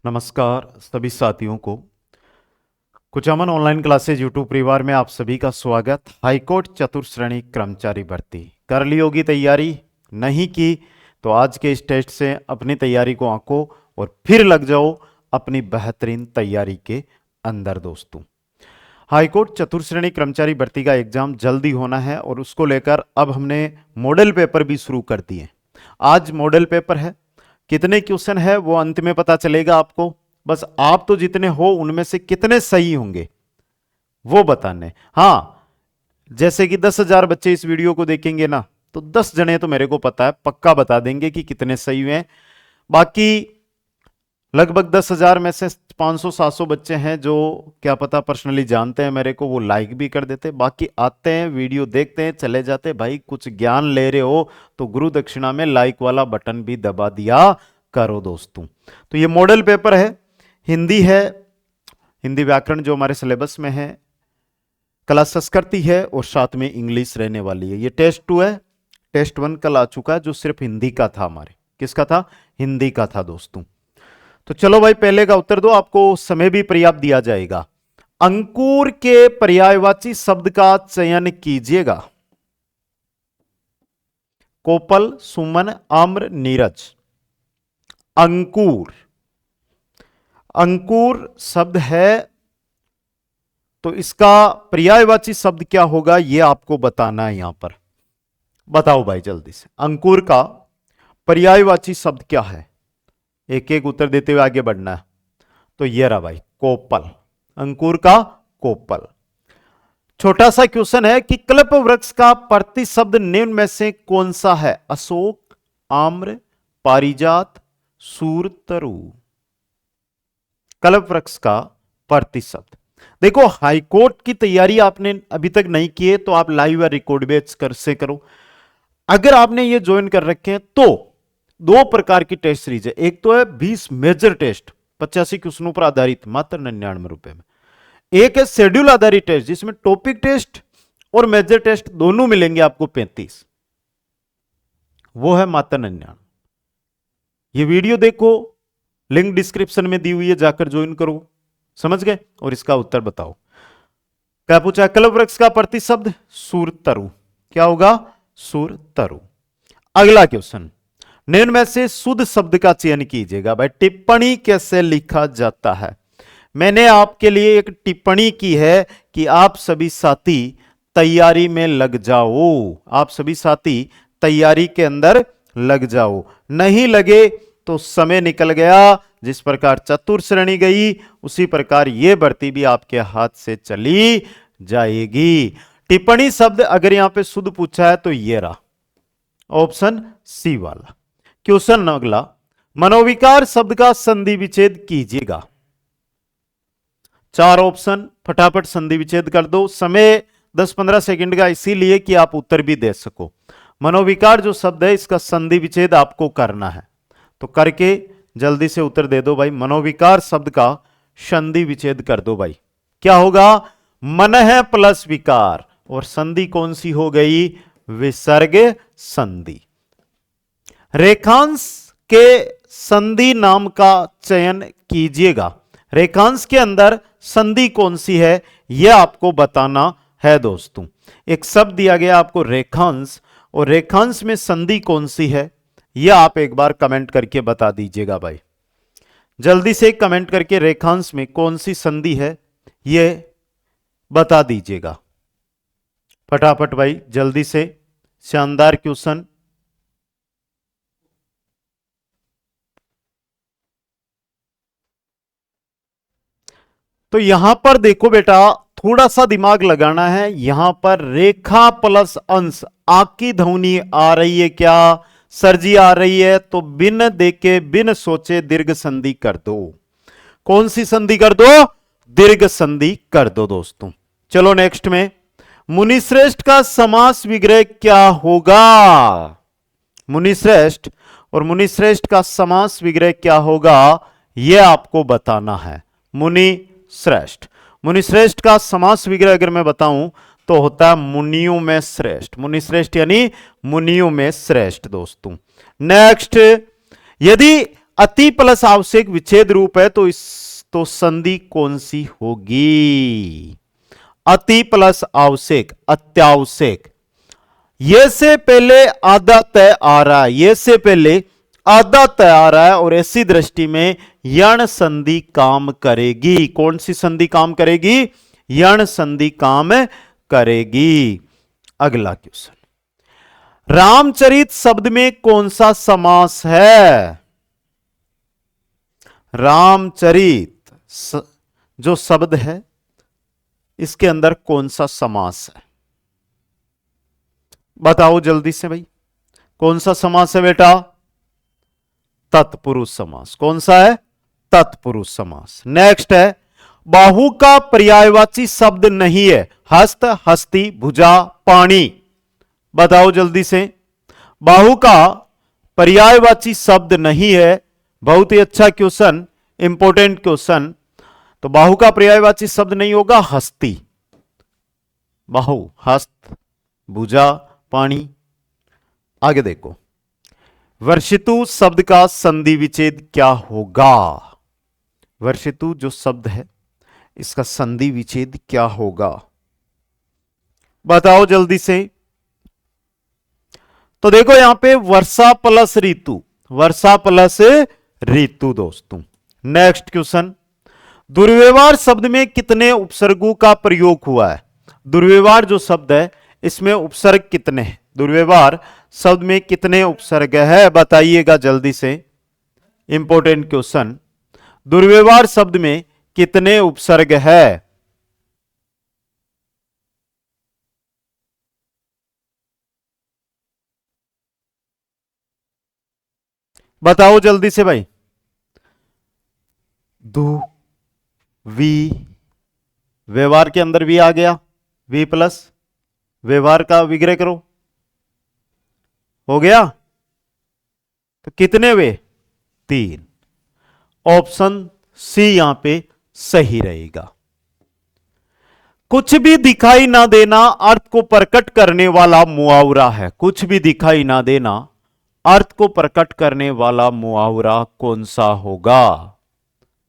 नमस्कार सभी साथियों को। कुचामन ऑनलाइन क्लासेज यूट्यूब परिवार में आप सभी का स्वागत। हाईकोर्ट चतुर्श्रेणी कर्मचारी भर्ती कर ली होगी तैयारी? नहीं की तो आज के इस टेस्ट से अपनी तैयारी को आंको और फिर लग जाओ अपनी बेहतरीन तैयारी के अंदर। दोस्तों, हाईकोर्ट चतुर्श्रेणी कर्मचारी भर्ती का एग्जाम जल्दी होना है और उसको लेकर अब हमने मॉडल पेपर भी शुरू कर दिए। आज मॉडल पेपर है, कितने क्वेश्चन है वो अंत में पता चलेगा आपको। बस आप तो जितने हो उनमें से कितने सही होंगे वो बताने। हाँ, जैसे कि 10,000 बच्चे इस वीडियो को देखेंगे ना, तो 10 जने तो मेरे को पता है पक्का बता देंगे कि कितने सही हुए हैं। बाकी लगभग 10,000 में से 500-700 बच्चे हैं जो क्या पता पर्सनली जानते हैं मेरे को, वो लाइक भी कर देते। बाकी आते हैं, वीडियो देखते हैं, चले जाते। भाई कुछ ज्ञान ले रहे हो तो गुरु दक्षिणा में लाइक वाला बटन भी दबा दिया करो दोस्तों। तो ये मॉडल पेपर है, हिंदी है, हिंदी व्याकरण जो हमारे सिलेबस में है, कला संस्कृति है और साथ में इंग्लिश रहने वाली है। ये टेस्ट 2 है, टेस्ट 1 कल आ चुका है जो सिर्फ हिंदी का था। हमारे किसका था? हिंदी का था दोस्तों। तो चलो भाई पहले का उत्तर दो, आपको समय भी पर्याप्त दिया जाएगा। अंकुर के पर्यायवाची शब्द का चयन कीजिएगा। कोपल, सुमन, आम्र, नीरज। अंकुर, अंकुर शब्द है तो इसका पर्यायवाची शब्द क्या होगा ये आपको बताना है। यहां पर बताओ भाई जल्दी से, अंकुर का पर्यायवाची शब्द क्या है? एक एक उत्तर देते हुए आगे बढ़ना है। तो ये रहा भाई, कोपल। अंकुर का कोपल। छोटा सा क्वेश्चन है कि कल्प वृक्ष का प्रतिशब्द निम्न में से कौन सा है? अशोक, आम्र, पारिजात, सूरतरु। कल्प वृक्ष का प्रतिशब्द। देखो, हाईकोर्ट की तैयारी आपने अभी तक नहीं की है तो आप लाइव या रिकॉर्ड बेच कर से करो। अगर आपने ये ज्वाइन कर रखे हैं तो 2 प्रकार की टेस्ट सीरीज है। एक तो है 20 मेजर टेस्ट 85 क्वेश्चनों पर आधारित, मात्र 99 रुपए में। एक है शेड्यूल आधारित टेस्ट जिसमें टॉपिक टेस्ट और मेजर टेस्ट दोनों मिलेंगे आपको 35, वो है मात्र 99। ये वीडियो देखो, लिंक डिस्क्रिप्शन में दी हुई है, जाकर ज्वाइन करो। समझ गए? और इसका उत्तर बताओ। क्या पूछा? कल्प वृक्ष का प्रतिशब्द सूरतरु। क्या होगा? सूरतरु। अगला क्वेश्चन, निम्न में से शुद्ध शब्द का चयन कीजिएगा। भाई टिप्पणी कैसे लिखा जाता है? मैंने आपके लिए एक टिप्पणी की है कि आप सभी साथी तैयारी में लग जाओ। आप सभी साथी तैयारी के अंदर लग जाओ। नहीं लगे तो समय निकल गया। जिस प्रकार चतुर्श्रेणी गई उसी प्रकार यह भर्ती भी आपके हाथ से चली जाएगी। टिप्पणी शब्द अगर यहां पे शुद्ध पूछा है तो ये रहा ऑप्शन सी वाला क्वेश्चन। अगला, मनोविकार शब्द का संधि विच्छेद कीजिएगा। 4 ऑप्शन, फटाफट संधि विच्छेद कर दो। समय 10-15 सेकंड का इसीलिए कि आप उत्तर भी दे सको। मनोविकार जो शब्द है इसका संधि विच्छेद आपको करना है, तो करके जल्दी से उत्तर दे दो भाई। मनोविकार शब्द का संधि विच्छेद कर दो भाई। क्या होगा? मनः प्लस विकार, और संधि कौन सी हो गई? विसर्ग संधि। रेखांश के संधि नाम का चयन कीजिएगा। रेखांश के अंदर संधि कौन सी है यह आपको बताना है दोस्तों। एक शब्द दिया गया आपको रेखांश, और रेखांश में संधि कौन सी है यह आप एक बार कमेंट करके बता दीजिएगा भाई। जल्दी से कमेंट करके रेखांश में कौन सी संधि है यह बता दीजिएगा फटाफट भाई, जल्दी से। शानदार क्वेश्चन। तो यहां पर देखो बेटा, थोड़ा सा दिमाग लगाना है। यहां पर रेखा प्लस अंश, आंख की ध्वनि आ रही है क्या? सर जी आ रही है तो बिन देखे बिन सोचे दीर्घ संधि कर दो। कौन सी संधि कर दो? दीर्घ संधि कर दो दोस्तों। चलो नेक्स्ट में, मुनिश्रेष्ठ का समास विग्रह क्या होगा? मुनिश्रेष्ठ और मुनिश्रेष्ठ का समास विग्रह क्या होगा यह आपको बताना है। मुनि श्रेष्ठ, मुनिश्रेष्ठ का समास विग्रह अगर मैं बताऊं तो होता है मुनियों में श्रेष्ठ। मुनिश्रेष्ठ यानी मुनियों में श्रेष्ठ दोस्तों। नेक्स्ट, यदि अति प्लस आवश्यक विच्छेद रूप है, तो इस तो संधि कौन सी होगी? अति प्लस आवश्यक, अत्यावश्यक। ये से पहले आधा तय आ रहा है, ये से पहले आधा तय आ रहा है, और ऐसी दृष्टि में यण संधि काम करेगी। कौन सी संधि काम करेगी? यण संधि काम करेगी। अगला क्वेश्चन, रामचरित शब्द में कौन सा समास है? रामचरित जो शब्द है इसके अंदर कौन सा समास है? बताओ जल्दी से भाई, कौन सा समास है बेटा? तत्पुरुष समास। कौन सा है? तत्पुरुष समास। नेक्स्ट है, बाहु का पर्यायवाची शब्द नहीं है। हस्त, हस्ती, भुजा, पाणी। बताओ जल्दी से, बाहु का पर्यायवाची शब्द नहीं है। बहुत ही अच्छा क्वेश्चन, इंपॉर्टेंट क्वेश्चन। तो बाहु का पर्यायवाची शब्द नहीं होगा हस्ती। बाहु, हस्त, भुजा, पाणी। आगे देखो, वर्षितु शब्द का संधि विच्छेद क्या होगा? वर्षितु जो शब्द है इसका संधि विच्छेद क्या होगा? बताओ जल्दी से। तो देखो यहां पे वर्षा प्लस ऋतु, वर्षा प्लस ऋतु दोस्तों। नेक्स्ट क्वेश्चन, दुर्व्यवहार शब्द में कितने उपसर्गों का प्रयोग हुआ है? दुर्व्यवहार जो शब्द है इसमें उपसर्ग कितने हैं? दुर्व्यवहार शब्द में कितने उपसर्ग है? बताइएगा जल्दी से, इंपॉर्टेंट क्वेश्चन। दुर्व्यवहार शब्द में कितने उपसर्ग है? बताओ जल्दी से भाई। दु, वी, व्यवहार के अंदर भी आ गया, वी प्लस व्यवहार का विग्रह करो, हो गया। तो कितने हुए? 3। ऑप्शन सी यहां पे सही रहेगा। कुछ भी दिखाई ना देना अर्थ को प्रकट करने वाला मुहावरा है। कुछ भी दिखाई ना देना अर्थ को प्रकट करने वाला मुहावरा कौन सा होगा?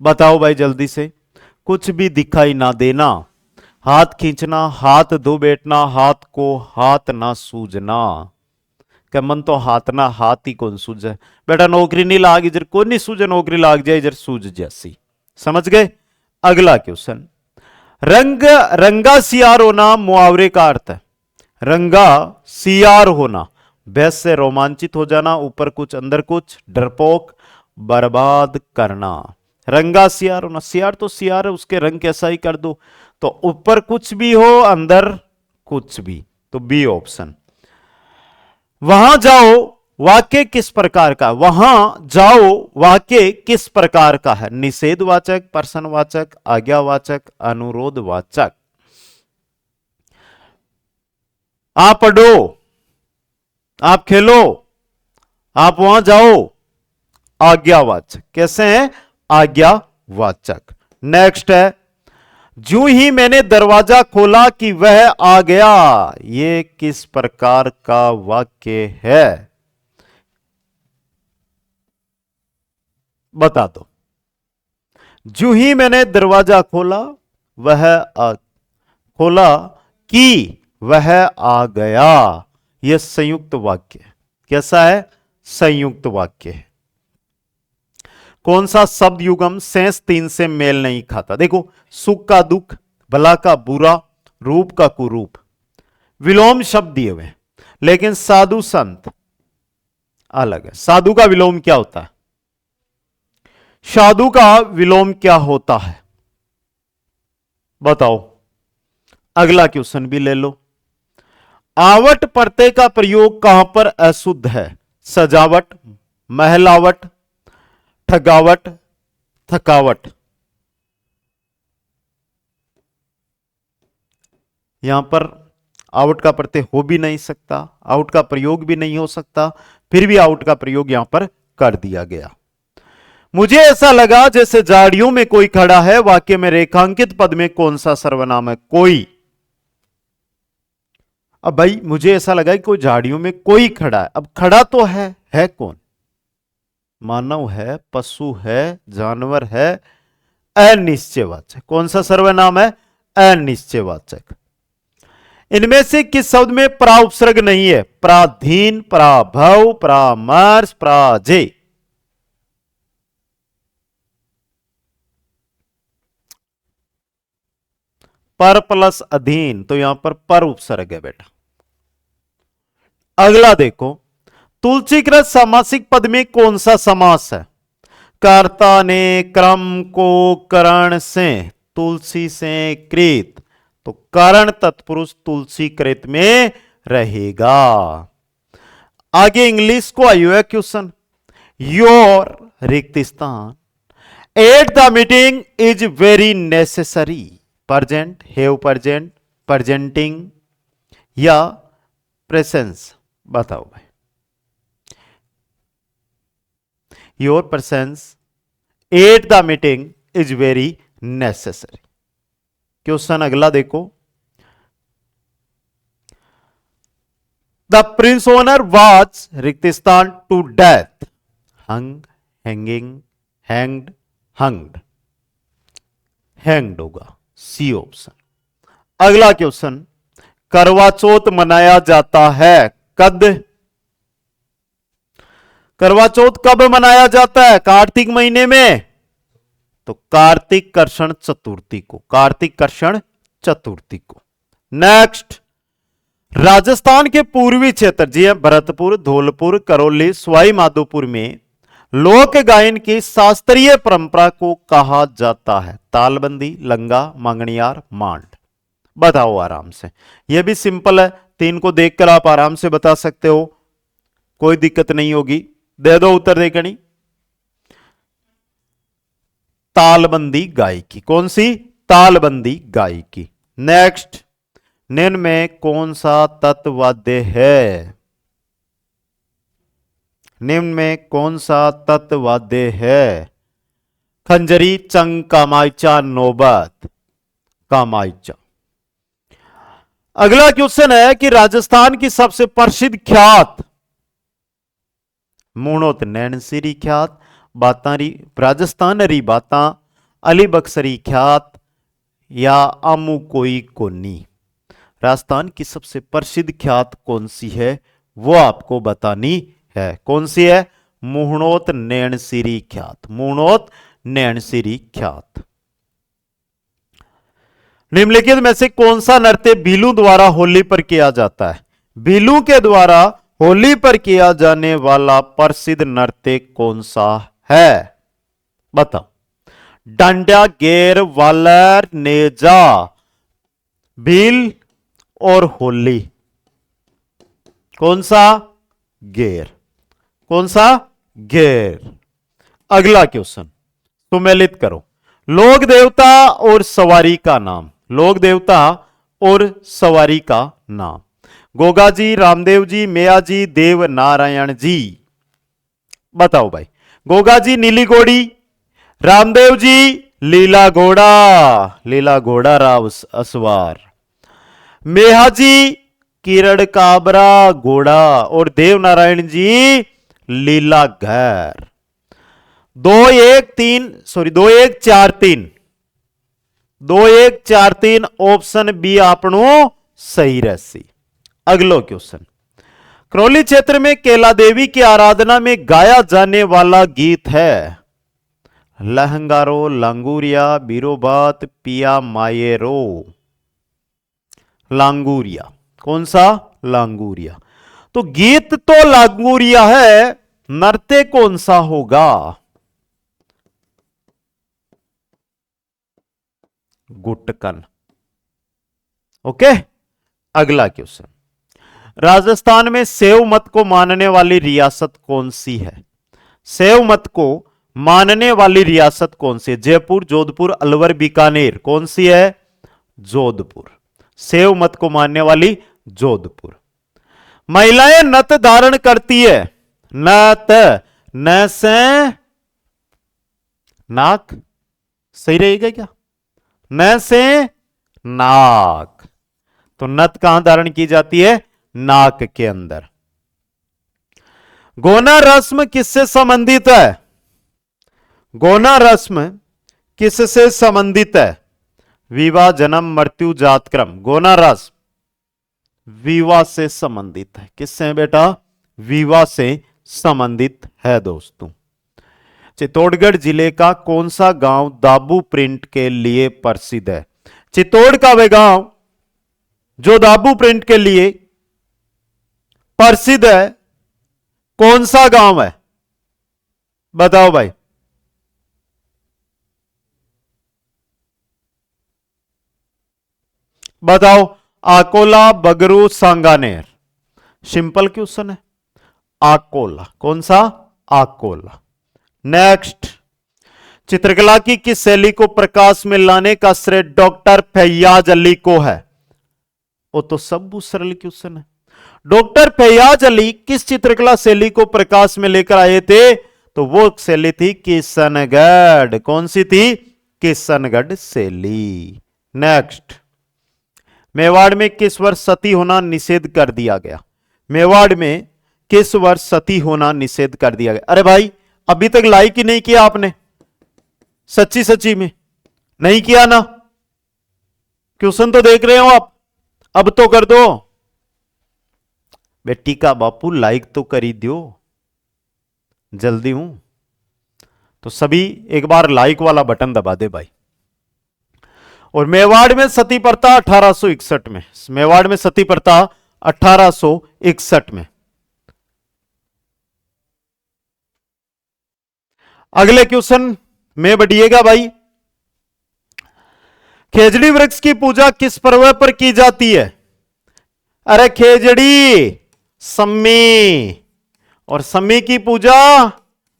बताओ भाई जल्दी से। कुछ भी दिखाई ना देना, हाथ खींचना, हाथ धो बैठना, हाथ को हाथ ना सूझना। क्या मन तो हाथ ना हाथ ही कौन सूझे? बेटा नौकरी नहीं लाग, इधर कौन नहीं सूझे, नौकरी लाग जाए इधर सूझ जैसी। समझ गए? अगला क्वेश्चन, रंग रंगा सियार होना मुहावरे का अर्थ है। रंगा सियार होना, बहस से रोमांचित हो जाना, ऊपर कुछ अंदर कुछ, डरपोक, बर्बाद करना। रंगा सियार होना, सियार तो सियार है, उसके रंग कैसा ही कर दो। तो ऊपर कुछ भी हो, अंदर कुछ भी, तो बी ऑप्शन। वहां जाओ वाक्य किस प्रकार का? वहां जाओ वाक्य किस प्रकार का है? निषेधवाचक, प्रश्नवाचक, आज्ञावाचक, अनुरोधवाचक। आप पढ़ो, आप खेलो, आप वहां जाओ, आज्ञावाचक। कैसे हैं? आज्ञावाचक। नेक्स्ट है, जो ही मैंने दरवाजा खोला कि वह आ गया। यह किस प्रकार का वाक्य है? बता दो। जो ही मैंने दरवाजा खोला खोला कि वह आ गया। यह संयुक्त वाक्य है। कैसा है? संयुक्त वाक्य है। कौन सा शब्द युगम सेंस 3 से मेल नहीं खाता? देखो, सुख का दुख, भला का बुरा, रूप का कुरूप, विलोम शब्द दिए हुए, लेकिन साधु संत अलग है। साधु का विलोम क्या होता है? साधु का विलोम क्या होता है? बताओ। अगला क्वेश्चन भी ले लो। आवट प्रत्यय का प्रयोग कहां पर अशुद्ध है? सजावट, महलावट, ठगावट, थकावट। यहां पर आउट का प्रत्यय हो भी नहीं सकता, आउट का प्रयोग भी नहीं हो सकता, फिर भी आउट का प्रयोग यहां पर कर दिया गया। मुझे ऐसा लगा जैसे झाड़ियों में कोई खड़ा है। वाक्य में रेखांकित पद में कौन सा सर्वनाम है? कोई। अब भाई मुझे ऐसा लगा कि कोई झाड़ियों में कोई खड़ा है। अब खड़ा तो है कौन? मानव है, पशु है, जानवर है, अनिश्चयवाचक। कौन सा सर्वनाम है? अनिश्चयवाचक। इनमें से किस शब्द में प्रा उपसर्ग नहीं है? प्राधीन, प्राभव, परामर्श, प्राजे। पर प्लस अधीन, तो यहां पर उपसर्ग है बेटा। अगला देखो, तुलसीकृत सामासिक पद में कौन सा समास है? कर्ता ने क्रम को करण से, तुलसी से कृत, तो करण तत्पुरुष तुलसी कृत में रहेगा। आगे इंग्लिश को आयु है क्वेश्चन। योर रिक्त स्थान at the meeting is very necessary. Present, have present, presenting या प्रेजेंस? बताओ भाई। Your presence at the meeting is very necessary. Question अगला देखो। द प्रिंस ओनर वाज रिक्त स्थान to death. Hung, hanging, hanged, hanged. Hanged होगा C option. अगला question, करवा चौथ मनाया जाता है कब? करवा चौथ कब मनाया जाता है? कार्तिक महीने में, तो कार्तिक कृष्ण चतुर्थी को, कार्तिक कृष्ण चतुर्थी को। नेक्स्ट, राजस्थान के पूर्वी क्षेत्र जी भरतपुर, धौलपुर, करौली, सवाई माधोपुर में लोक गायन की शास्त्रीय परंपरा को कहा जाता है? तालबंदी, लंगा, मांगणियार, मांड। बताओ आराम से, यह भी सिंपल है, तीन को देखकर आप आराम से बता सकते हो, कोई दिक्कत नहीं होगी। दे दो उत्तर देखनी। तालबंदी गायकी। कौन सी? तालबंदी गायकी। नेक्स्ट, निम्न में कौन सा तत्व वाद्य है? निम्न में कौन सा तत्व वाद्य है? खंजरी, चंग, कामायचा, नौबत। कामायचा। अगला क्वेश्चन है कि राजस्थान की सबसे प्रसिद्ध ख्यात, मूणोत नैनसिरी ख्यात, बातारी राजस्थान री बाता, अली बक्सरी ख्यात या आमू कोई कोनी। राजस्थान की सबसे प्रसिद्ध ख्यात कौन सी है वो आपको बतानी है। कौन सी है? मुहणोत नैनसिरी ख्यात। मुहणोत नैनसिरी ख्यात। निम्नलिखित में से कौन सा नृत्य बीलू द्वारा होली पर किया जाता है? बीलू के द्वारा होली पर किया जाने वाला प्रसिद्ध नृत्य कौन सा है? बताओ। डांडिया, गेर, वालर, नेजा, भील और होली। कौन सा? गेर। कौन सा? गेर। अगला क्वेश्चन सुमेलित करो। लोक देवता और सवारी का नाम। लोक देवता और सवारी का नाम। गोगा जी, रामदेव जी, मेया जी, देव नारायण जी। बताओ भाई। गोगा जी नीली घोड़ी, रामदेव जी लीला घोड़ा, लीला घोड़ा राव असवार, मेहा जी किरण काबरा घोड़ा और देव नारायण जी लीला घर। 2-1-4-3 2-1-4-3 ऑप्शन बी आपनो सही रहसी। अगलो क्वेश्चन, करौली क्षेत्र में केला देवी की आराधना में गाया जाने वाला गीत है? लहंगारो, लांगूरिया, बीरोबात, पिया मायेरो। लांगूरिया। कौन सा? लांगूरिया। तो गीत तो लांगूरिया है, नृत्य कौन सा होगा? गुटकन। ओके। अगला क्वेश्चन, राजस्थान में सेव मत को मानने वाली रियासत कौन सी है? सेव मत को मानने वाली रियासत कौन सी है? जयपुर, जोधपुर, अलवर, बीकानेर। कौन सी है? जोधपुर। सेव मत को मानने वाली जोधपुर। महिलाएं नथ धारण करती है। नथ, न से नाक, सही रहेगा क्या? न से नाक, तो नथ कहां धारण की जाती है? नाक के अंदर। गोना रस्म किससे संबंधित है? गोना रस्म किससे संबंधित है? विवाह, जन्म, मृत्यु, जातक्रम। गोना रस्म विवाह से संबंधित है। किससे है बेटा? विवाह से संबंधित है दोस्तों। चित्तौड़गढ़ जिले का कौन सा गांव दाबू प्रिंट के लिए प्रसिद्ध है? चित्तौड़ का वह गांव जो दाबू प्रिंट के लिए प्रसिद्ध है, कौन सा गांव है? बताओ भाई। बताओ। आकोला, बगरू, सांगानेर। सिंपल क्वेश्चन है। आकोला। कौन सा? आकोला। नेक्स्ट, चित्रकला की किस शैली को प्रकाश में लाने का श्रेय डॉक्टर फैयाज अली को है? वो तो सब सरल क्वेश्चन है। डॉक्टर फैयाज अली किस चित्रकला शैली को प्रकाश में लेकर आए थे? तो वो शैली थी किशनगढ़। कौन सी थी? किशनगढ़ शैली। नेक्स्ट, मेवाड़ में किस वर्ष सती होना निषेध कर दिया गया? मेवाड़ में किस वर्ष सती होना निषेध कर दिया गया? अरे भाई, अभी तक लाइक ही नहीं किया आपने। सच्ची सच्ची में नहीं किया ना? क्वेश्चन तो देख रहे हो आप, अब तो कर दो। बेटी का बापू लाइक तो कर ही दो, जल्दी हूं तो सभी एक बार लाइक वाला बटन दबा दे भाई। और मेवाड़ में सती प्रथा 1861 में। मेवाड़ में सती प्रथा 1861 में। अगले क्वेश्चन में बढ़िएगा भाई। खेजड़ी वृक्ष की पूजा किस पर्व पर की जाती है? अरे खेजड़ी, सम्मी। और सम्मी की पूजा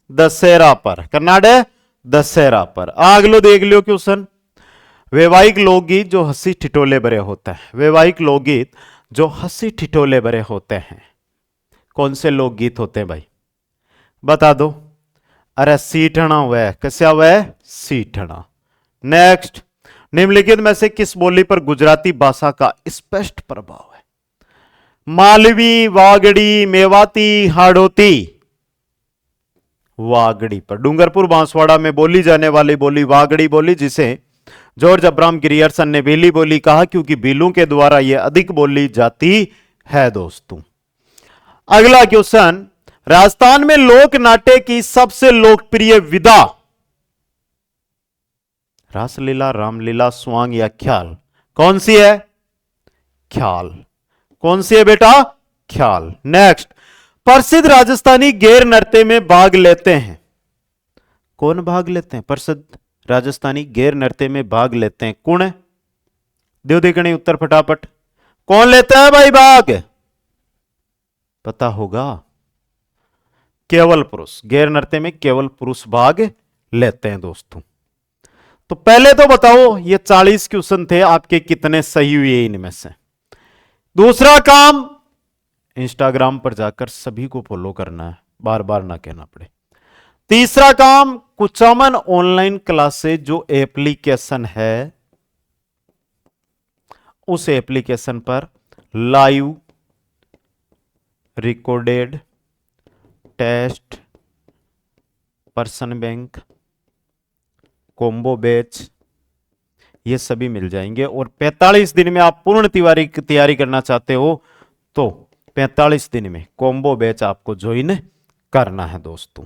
दशहरा पर। कर्नाटक दशहरा पर। अगलो देख लियो क्वेश्चन। वैवाहिक लोकगीत जो हंसी ठिठोले भरे होते हैं। वैवाहिक लोकगीत जो हंसी ठिठोले भरे होते हैं, कौन से लोकगीत होते हैं भाई? बता दो। अरे सीठना हुआ, कैसा हुआ? सीठना। नेक्स्ट, निम्नलिखित में से किस बोली पर गुजराती भाषा का स्पष्ट प्रभाव है? मालवी, वागड़ी, मेवाती, हाड़ौती। वागड़ी पर। डूंगरपुर बांसवाड़ा में बोली जाने वाली बोली वागड़ी बोली, जिसे जॉर्ज अब्राहम ग्रियर्सन ने बेली बोली कहा, क्योंकि बीलों के द्वारा यह अधिक बोली जाती है दोस्तों। अगला क्वेश्चन, राजस्थान में लोक नाट्य की सबसे लोकप्रिय विधा? रासलीला, रामलीला, स्वांग या ख्याल? कौन सी है? ख्याल। कौन सी है बेटा? ख्याल। नेक्स्ट, प्रसिद्ध राजस्थानी गैर नृत्य में भाग लेते हैं। कौन भाग लेते हैं? प्रसिद्ध राजस्थानी गैर नृत्य में भाग लेते हैं, कौन है? देव देखने उत्तर फटाफट। कौन लेता है भाई भाग? पता होगा। केवल पुरुष। गैर नृत्य में केवल पुरुष भाग लेते हैं दोस्तों। तो पहले तो बताओ, ये 40 क्वेश्चन थे, आपके कितने सही हुए इनमें से? दूसरा काम, इंस्टाग्राम पर जाकर सभी को फॉलो करना है, बार बार ना कहना पड़े। तीसरा काम, कुचामन ऑनलाइन क्लासेस जो एप्लीकेशन है, उस एप्लीकेशन पर live recorded test, person bank, combo batch, ये सभी मिल जाएंगे। और 45 दिन में आप पूर्ण तैयारी करना चाहते हो तो 45 दिन में कॉम्बो बैच आपको ज्वाइन करना है दोस्तों।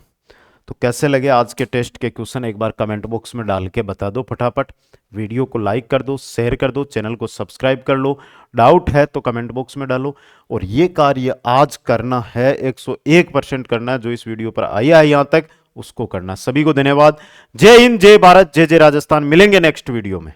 तो कैसे लगे आज के टेस्ट के क्वेश्चन, एक बार कमेंट बॉक्स में डाल के बता दो फटाफट। वीडियो को लाइक कर दो, शेयर कर दो, चैनल को सब्सक्राइब कर लो। डाउट है तो कमेंट बॉक्स में डालो। और ये कार्य आज करना है, 101% करना है। जो इस वीडियो पर आया है यहां तक, उसको करना। सभी को धन्यवाद। जय हिंद, जय भारत, जय जय राजस्थान। मिलेंगे नेक्स्ट वीडियो में।